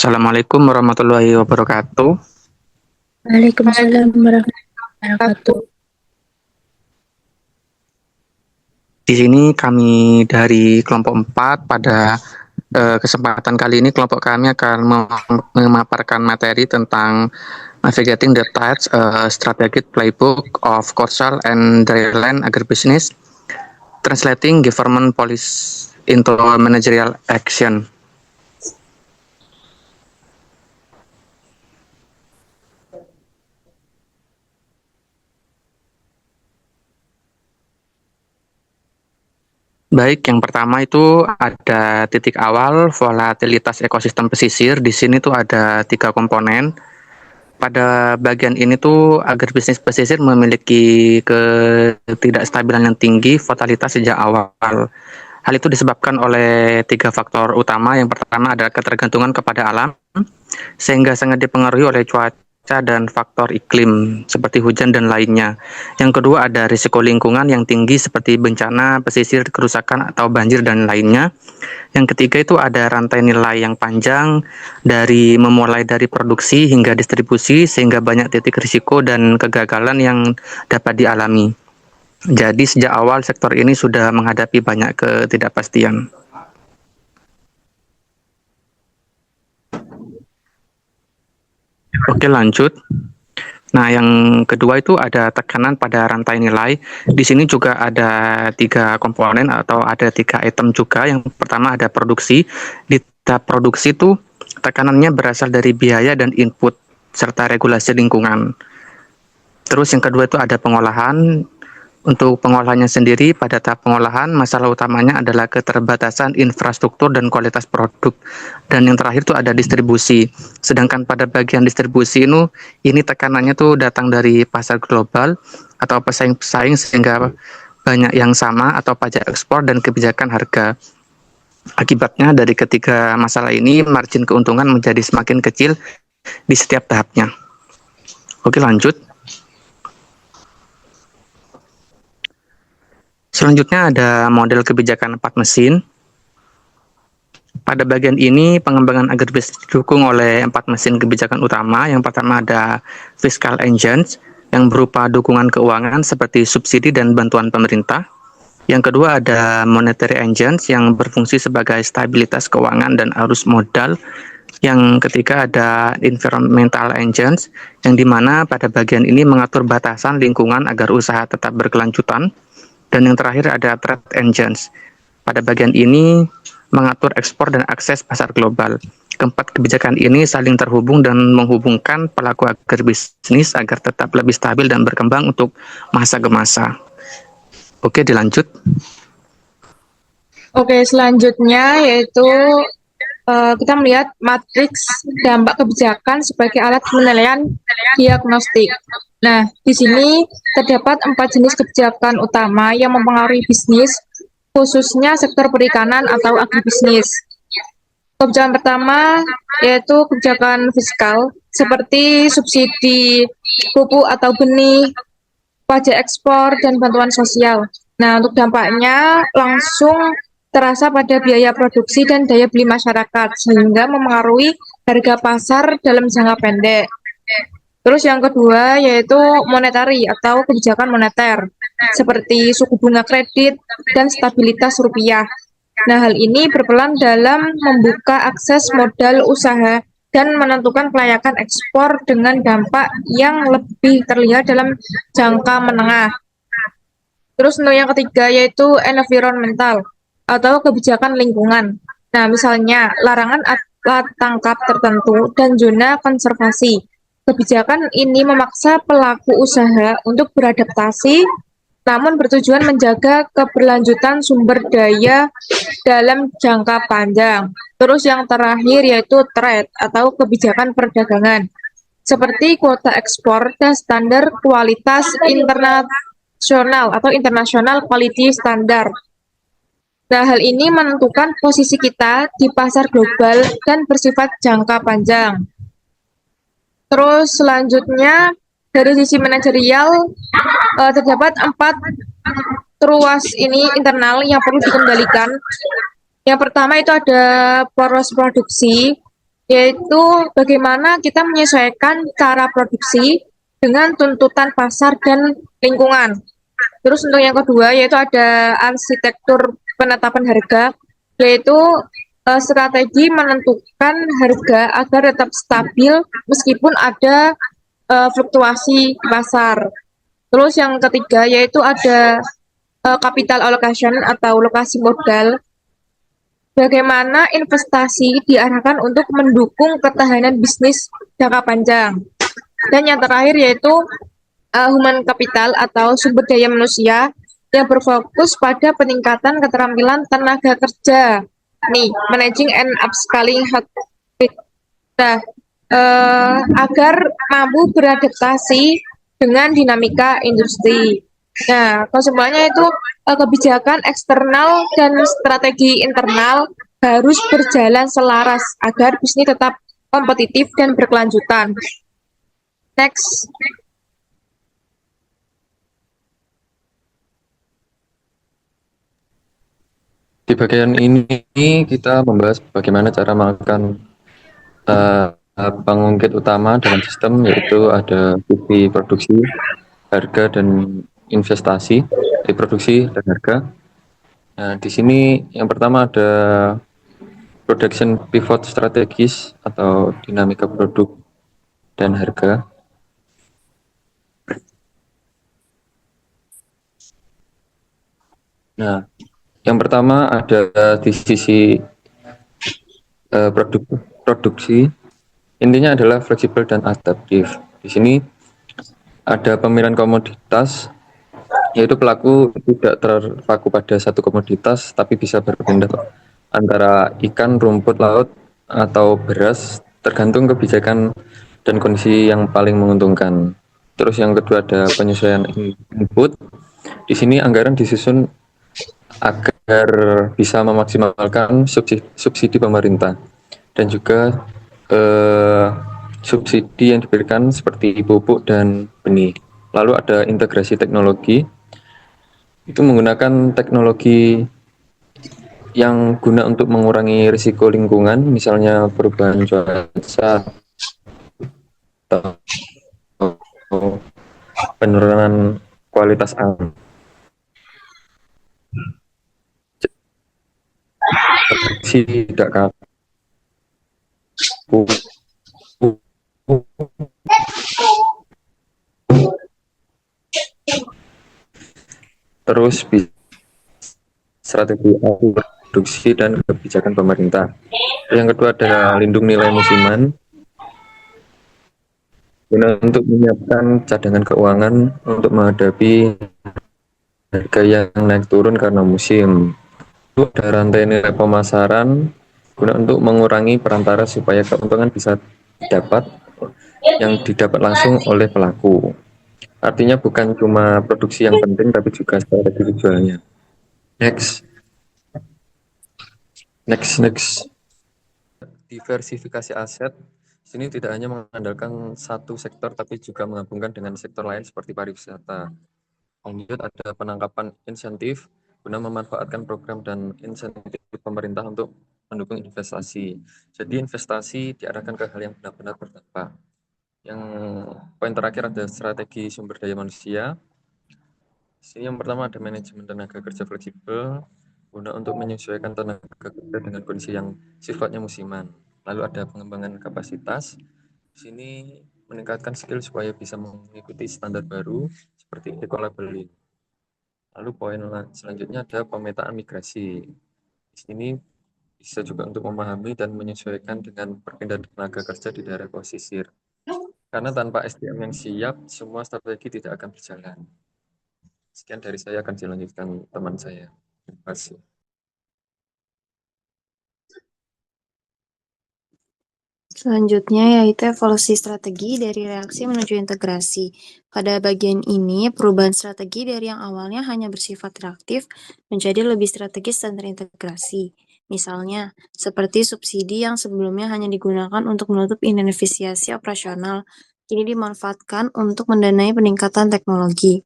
Assalamualaikum warahmatullahi wabarakatuh. Waalaikumsalam warahmatullahi wabarakatuh. Di sini kami dari kelompok 4 pada kesempatan kali ini kelompok kami akan memaparkan materi tentang Navigating the Tides, Strategic Playbook of Coastal and Dryland Agribusiness, Translating Government Policy into Managerial Action. Baik, yang pertama itu ada titik awal volatilitas ekosistem pesisir. Di sini tuh ada 3 komponen. Pada bagian ini tuh agribisnis pesisir memiliki ketidakstabilan yang tinggi volatilitas sejak awal. Hal itu disebabkan oleh 3 faktor utama. Yang pertama adalah ketergantungan kepada alam, sehingga sangat dipengaruhi oleh cuaca dan faktor iklim seperti hujan dan lainnya. Yang kedua ada risiko lingkungan yang tinggi seperti bencana, pesisir, kerusakan atau banjir dan lainnya. Yang ketiga itu ada rantai nilai yang panjang memulai dari produksi hingga distribusi sehingga banyak titik risiko dan kegagalan yang dapat dialami. Jadi sejak awal sektor ini sudah menghadapi banyak ketidakpastian. Oke, lanjut. Nah, yang kedua itu ada tekanan pada rantai nilai. Di sini juga ada 3 komponen atau ada 3 item juga. Yang pertama ada produksi. Di tahap produksi itu tekanannya berasal dari biaya dan input serta regulasi lingkungan. Terus yang kedua itu ada pengolahan. Untuk pengolahannya sendiri, pada tahap pengolahan, masalah utamanya adalah keterbatasan infrastruktur dan kualitas produk. Dan yang terakhir itu ada distribusi. Sedangkan pada bagian distribusi ini tekanannya tuh datang dari pasar global atau pesaing-pesaing sehingga banyak yang sama atau pajak ekspor dan kebijakan harga. Akibatnya dari ketiga masalah ini, margin keuntungan menjadi semakin kecil di setiap tahapnya. Oke, lanjut. Selanjutnya ada model kebijakan 4 mesin. Pada bagian ini, pengembangan agribisnis didukung oleh 4 mesin kebijakan utama. Yang pertama ada fiscal engines, yang berupa dukungan keuangan seperti subsidi dan bantuan pemerintah. Yang kedua ada monetary engines, yang berfungsi sebagai stabilitas keuangan dan arus modal. Yang ketiga ada environmental engines, yang dimana pada bagian ini mengatur batasan lingkungan agar usaha tetap berkelanjutan. Dan yang terakhir ada trade engines. Pada bagian ini mengatur ekspor dan akses pasar global. Keempat kebijakan ini saling terhubung dan menghubungkan pelaku agribisnis agar tetap lebih stabil dan berkembang untuk masa ke masa. Oke, dilanjut. Oke, selanjutnya yaitu kita melihat matriks dampak kebijakan sebagai alat penilaian diagnostik. Nah, di sini terdapat 4 jenis kebijakan utama yang mempengaruhi bisnis, khususnya sektor perikanan atau agribisnis. Kebijakan pertama yaitu kebijakan fiskal, seperti subsidi pupuk atau benih, pajak ekspor, dan bantuan sosial. Nah, untuk dampaknya langsung terasa pada biaya produksi dan daya beli masyarakat, sehingga memengaruhi harga pasar dalam jangka pendek. Terus yang kedua yaitu monetary atau kebijakan moneter, seperti suku bunga kredit dan stabilitas rupiah. Nah, hal ini berperan dalam membuka akses modal usaha dan menentukan kelayakan ekspor dengan dampak yang lebih terlihat dalam jangka menengah. Terus untuk yang ketiga yaitu environmental atau kebijakan lingkungan. Nah, misalnya larangan alat tangkap tertentu dan zona konservasi. Kebijakan ini memaksa pelaku usaha untuk beradaptasi, namun bertujuan menjaga keberlanjutan sumber daya dalam jangka panjang. Terus yang terakhir yaitu trade atau kebijakan perdagangan, seperti kuota ekspor dan standar kualitas internasional atau international quality standard. Nah, hal ini menentukan posisi kita di pasar global dan bersifat jangka panjang. Terus selanjutnya dari sisi manajerial terdapat 4 ruas ini internal yang perlu dikendalikan. Yang pertama itu ada poros produksi, yaitu bagaimana kita menyesuaikan cara produksi dengan tuntutan pasar dan lingkungan. Terus untuk yang kedua yaitu ada arsitektur penetapan harga, yaitu strategi menentukan harga agar tetap stabil meskipun ada fluktuasi di pasar. Terus yang ketiga yaitu ada capital allocation atau lokasi modal. Bagaimana investasi diarahkan untuk mendukung ketahanan bisnis jangka panjang. Dan yang terakhir yaitu human capital atau sumber daya manusia yang berfokus pada peningkatan keterampilan tenaga kerja. Nih, managing and upscaling hard nah, agar mampu beradaptasi dengan dinamika industri. Nah, kesimpulannya itu kebijakan eksternal dan strategi internal harus berjalan selaras agar bisnis tetap kompetitif dan berkelanjutan. Next. Di bagian ini kita membahas bagaimana cara melakukan pengungkit utama dalam sistem, yaitu ada sisi produksi, harga, dan investasi di produksi dan harga. Nah, di sini yang pertama ada production pivot strategis atau dinamika produk dan harga. Nah, yang pertama ada di sisi produksi, intinya adalah fleksibel dan adaptif. Di sini ada pemilihan komoditas, yaitu pelaku tidak terpaku pada satu komoditas, tapi bisa berpindah antara ikan, rumput laut, atau beras, tergantung kebijakan dan kondisi yang paling menguntungkan. Terus yang kedua ada penyesuaian input. Di sini anggaran disusun agar bisa memaksimalkan subsidi pemerintah dan juga subsidi yang diberikan seperti pupuk dan benih. Lalu ada integrasi teknologi, itu menggunakan teknologi yang guna untuk mengurangi risiko lingkungan, misalnya perubahan cuaca atau penurunan kualitas alam. Tidak kaku. Terus strategi produksi dan kebijakan pemerintah. Yang kedua ada lindung nilai musiman, guna untuk menyiapkan cadangan keuangan untuk menghadapi harga yang naik turun karena musim. Itu ada rantai nilai pemasaran, guna untuk mengurangi perantara supaya keuntungan bisa didapat langsung oleh pelaku. Artinya bukan cuma produksi yang penting, tapi juga strategi jualnya. Next. Diversifikasi aset. Sini tidak hanya mengandalkan satu sektor, tapi juga menggabungkan dengan sektor lain seperti pariwisata. Lanjut ada penangkapan insentif guna memanfaatkan program dan insentif pemerintah untuk mendukung investasi. Jadi investasi diarahkan ke hal yang benar-benar berdampak. Yang poin terakhir ada strategi sumber daya manusia. Sini yang pertama ada manajemen tenaga kerja fleksibel guna untuk menyesuaikan tenaga kerja dengan kondisi yang sifatnya musiman. Lalu ada pengembangan kapasitas. Di sini meningkatkan skill supaya bisa mengikuti standar baru seperti eco-labeling. Lalu poin selanjutnya ada pemetaan migrasi. Di sini bisa juga untuk memahami dan menyesuaikan dengan perpindahan tenaga kerja di daerah pesisir. Karena tanpa SDM yang siap, semua strategi tidak akan berjalan. Sekian dari saya, akan dilanjutkan teman saya. Terima kasih. Selanjutnya yaitu evolusi strategi dari reaksi menuju integrasi. Pada bagian ini, perubahan strategi dari yang awalnya hanya bersifat reaktif menjadi lebih strategis dan terintegrasi. Misalnya, seperti subsidi yang sebelumnya hanya digunakan untuk menutup inefisiensi operasional, kini dimanfaatkan untuk mendanai peningkatan teknologi.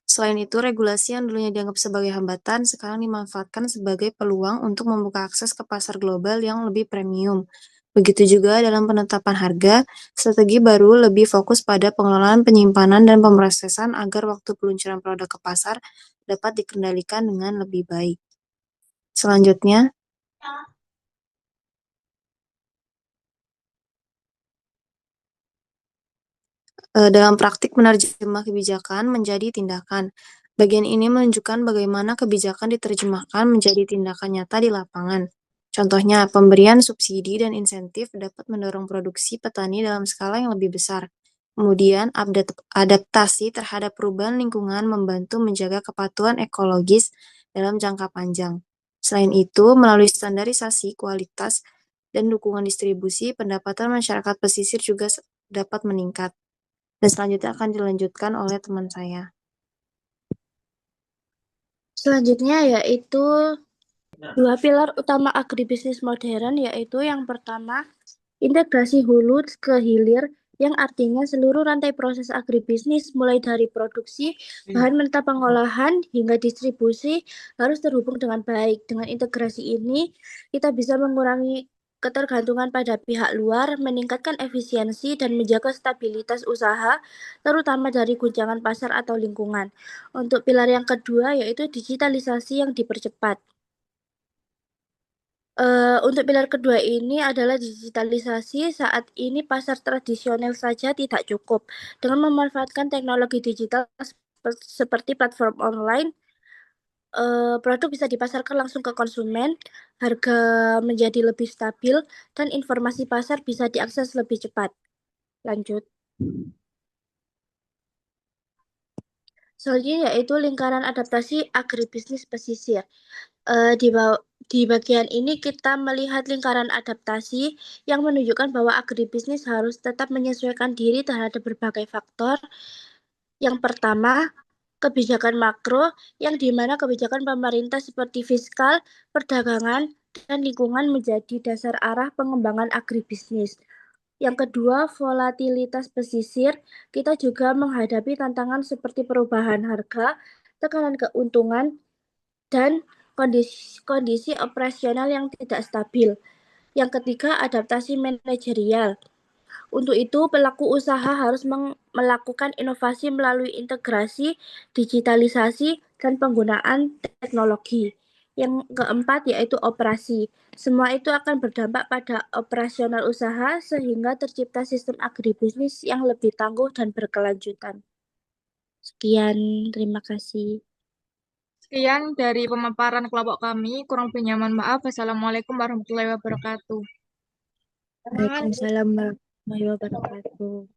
Selain itu, regulasi yang dulunya dianggap sebagai hambatan, sekarang dimanfaatkan sebagai peluang untuk membuka akses ke pasar global yang lebih premium. Begitu juga dalam penetapan harga, strategi baru lebih fokus pada pengelolaan penyimpanan dan pemrosesan agar waktu peluncuran produk ke pasar dapat dikendalikan dengan lebih baik. Selanjutnya, dalam praktik menerjemah kebijakan menjadi tindakan. Bagian ini menunjukkan bagaimana kebijakan diterjemahkan menjadi tindakan nyata di lapangan. Contohnya, pemberian subsidi dan insentif dapat mendorong produksi petani dalam skala yang lebih besar. Kemudian, adaptasi terhadap perubahan lingkungan membantu menjaga kepatuhan ekologis dalam jangka panjang. Selain itu, melalui standarisasi kualitas dan dukungan distribusi, pendapatan masyarakat pesisir juga dapat meningkat. Dan selanjutnya akan dilanjutkan oleh teman saya. Selanjutnya yaitu dua pilar utama agribisnis modern, yaitu yang pertama integrasi hulu ke hilir, yang artinya seluruh rantai proses agribisnis mulai dari produksi, bahan mentah pengolahan hingga distribusi harus terhubung dengan baik. Dengan integrasi ini kita bisa mengurangi ketergantungan pada pihak luar, meningkatkan efisiensi dan menjaga stabilitas usaha, terutama dari guncangan pasar atau lingkungan. Untuk pilar yang kedua yaitu digitalisasi yang dipercepat. Untuk pilar kedua ini adalah digitalisasi. Saat ini pasar tradisional saja tidak cukup. Dengan memanfaatkan teknologi digital seperti platform online, produk bisa dipasarkan langsung ke konsumen, harga menjadi lebih stabil, dan informasi pasar bisa diakses lebih cepat. Lanjut. Selanjutnya yaitu lingkaran adaptasi agribisnis pesisir. Di bagian ini kita melihat lingkaran adaptasi yang menunjukkan bahwa agribisnis harus tetap menyesuaikan diri terhadap berbagai faktor. Yang pertama, kebijakan makro, yang dimana kebijakan pemerintah seperti fiskal, perdagangan, dan lingkungan menjadi dasar arah pengembangan agribisnis. Yang kedua, volatilitas pesisir. Kita juga menghadapi tantangan seperti perubahan harga, tekanan keuntungan, dan kondisi operasional yang tidak stabil. Yang ketiga, adaptasi manajerial. Untuk itu, pelaku usaha harus melakukan inovasi melalui integrasi, digitalisasi, dan penggunaan teknologi. Yang keempat yaitu operasi. Semua itu akan berdampak pada operasional usaha sehingga tercipta sistem agribisnis yang lebih tangguh dan berkelanjutan. Sekian, terima kasih. Sekian dari pemaparan kelompok kami. Kurang lebihnya mohon maaf. Wassalamualaikum warahmatullahi wabarakatuh. Waalaikumsalam warahmatullahi wabarakatuh.